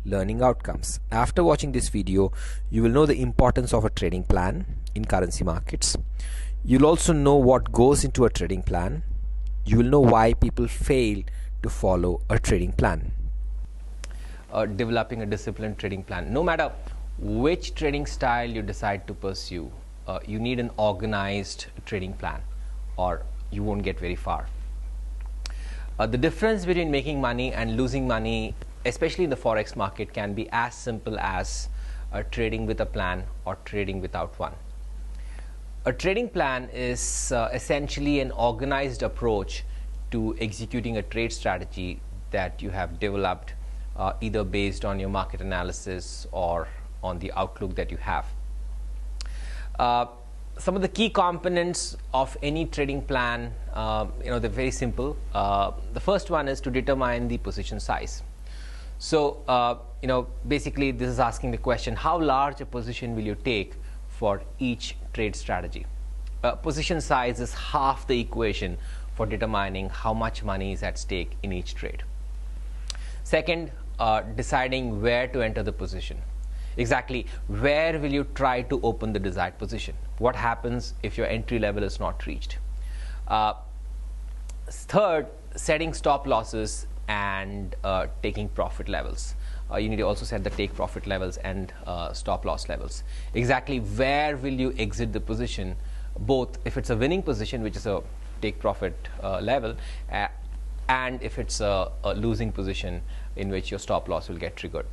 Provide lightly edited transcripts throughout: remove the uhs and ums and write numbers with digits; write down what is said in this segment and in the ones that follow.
learning outcomes. After watching this video, you will know the importance of a trading plan in currency markets. You'll also know what goes into a trading plan. You will know why people fail to follow a trading plan. Developing a disciplined trading plan. No matter which trading style you decide to pursue, you need an organized trading plan or you won't get very far. The difference between making money and losing money, especially in the forex market, can be as simple as trading with a plan or trading without one. A trading plan is essentially an organized approach to executing a trade strategy that you have developed either based on your market analysis or on the outlook that you have. Some of the key components of any trading plan, they're very simple. The first one is to determine the position size. So, basically this is asking the question, how large a position will you take for each trade strategy? Position size is half the equation for determining how much money is at stake in each trade. Second, deciding where to enter the position. Exactly where will you try to open the desired position? What happens if your entry level is not reached? Third, setting stop losses and taking profit levels. You need to also set the take profit levels and stop loss levels. Exactly where will you exit the position, both if it's a winning position, which is a take profit level, and if it's a losing position in which your stop loss will get triggered.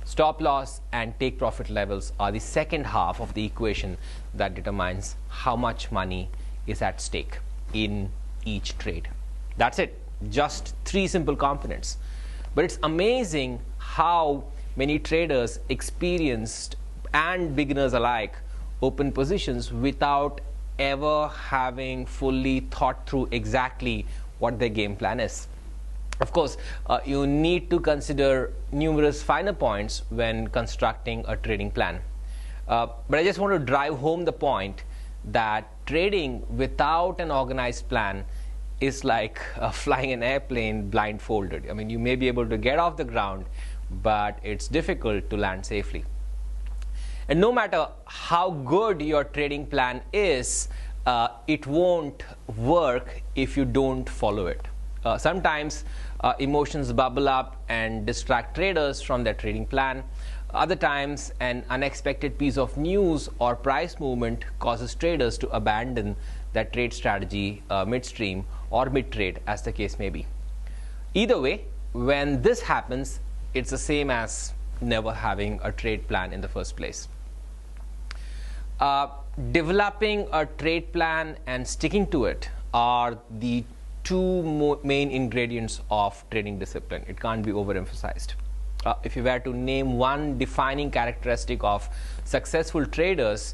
Stop loss and take profit levels are the second half of the equation that determines how much money is at stake in each trade. That's it. Just three simple components. But it's amazing how many traders, experienced and beginners alike, open positions without ever having fully thought through exactly what their game plan is. Of course, you need to consider numerous finer points when constructing a trading plan. But I just want to drive home the point that trading without an organized plan is like flying an airplane blindfolded. I mean, you may be able to get off the ground, but it's difficult to land safely. And no matter how good your trading plan is, it won't work if you don't follow it. Sometimes emotions bubble up and distract traders from their trading plan. Other times, an unexpected piece of news or price movement causes traders to abandon that trade strategy midstream or mid-trade, as the case may be. Either way, when this happens, it's the same as never having a trade plan in the first place. Developing a trade plan and sticking to it are the two main ingredients of trading discipline. It can't be overemphasized. If you were to name one defining characteristic of successful traders,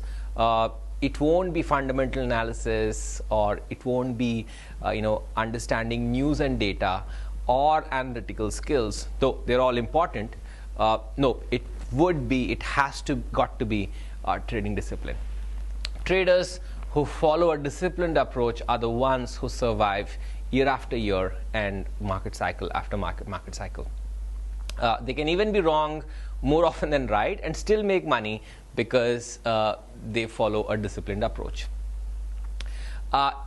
it won't be fundamental analysis, or it won't be understanding news and data or analytical skills, though they're all important. No, it has got to be trading discipline. Traders who follow a disciplined approach are the ones who survive year after year and market cycle after market cycle. They can even be wrong more often than right and still make money because they follow a disciplined approach.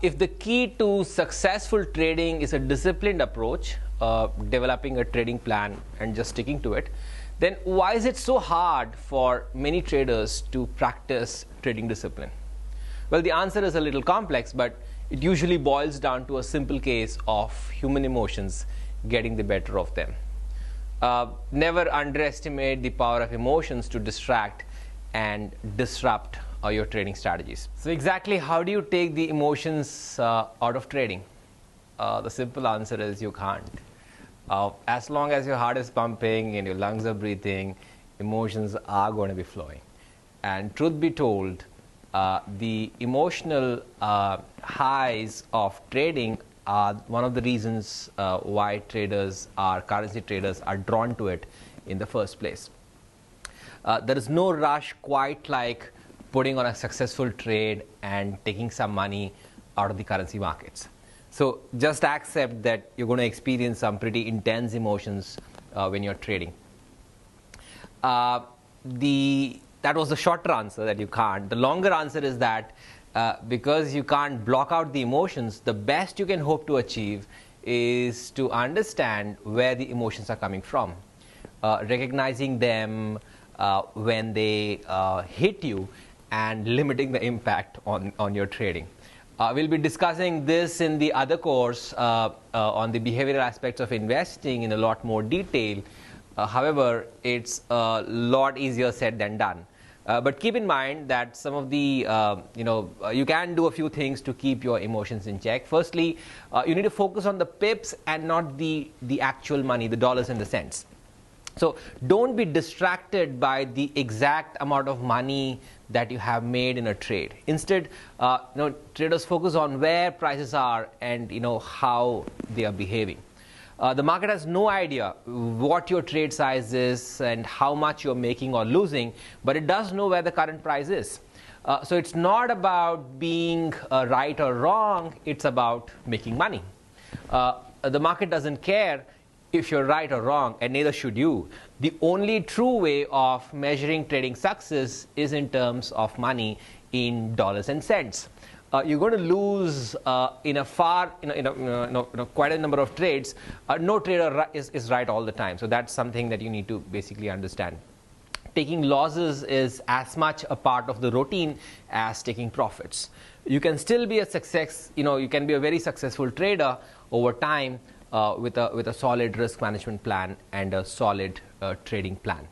If the key to successful trading is a disciplined approach, developing a trading plan and just sticking to it, then why is it so hard for many traders to practice trading discipline? Well, the answer is a little complex, but it usually boils down to a simple case of human emotions getting the better of them. Never underestimate the power of emotions to distract and disrupt your trading strategies. So exactly how do you take the emotions out of trading? The simple answer is you can't. As long as your heart is pumping and your lungs are breathing, emotions are going to be flowing. And truth be told, the emotional highs of trading are one of the reasons why currency traders are drawn to it in the first place. There is no rush quite like putting on a successful trade and taking some money out of the currency markets. So just accept that you're going to experience some pretty intense emotions when you're trading. That was the shorter answer, that you can't. The longer answer is that because you can't block out the emotions, the best you can hope to achieve is to understand where the emotions are coming from, recognizing them when they hit you, and limiting the impact on your trading. We'll be discussing this in the other course on the behavioral aspects of investing in a lot more detail. However, it's a lot easier said than done. But keep in mind that some of the, you can do a few things to keep your emotions in check. Firstly, you need to focus on the pips and not the actual money, the dollars and the cents. So don't be distracted by the exact amount of money that you have made in a trade. Instead, traders focus on where prices are and how they are behaving. The market has no idea what your trade size is and how much you're making or losing, but it does know where the current price is. So it's not about being right or wrong, it's about making money. The market doesn't care if you're right or wrong, and neither should you. The only true way of measuring trading success is in terms of money in dollars and cents. You're going to lose in quite a number of trades. No trader is right all the time. So that's something that you need to basically understand. Taking losses is as much a part of the routine as taking profits. You can still be a success, you can be a very successful trader over time with a solid risk management plan and a solid trading plan.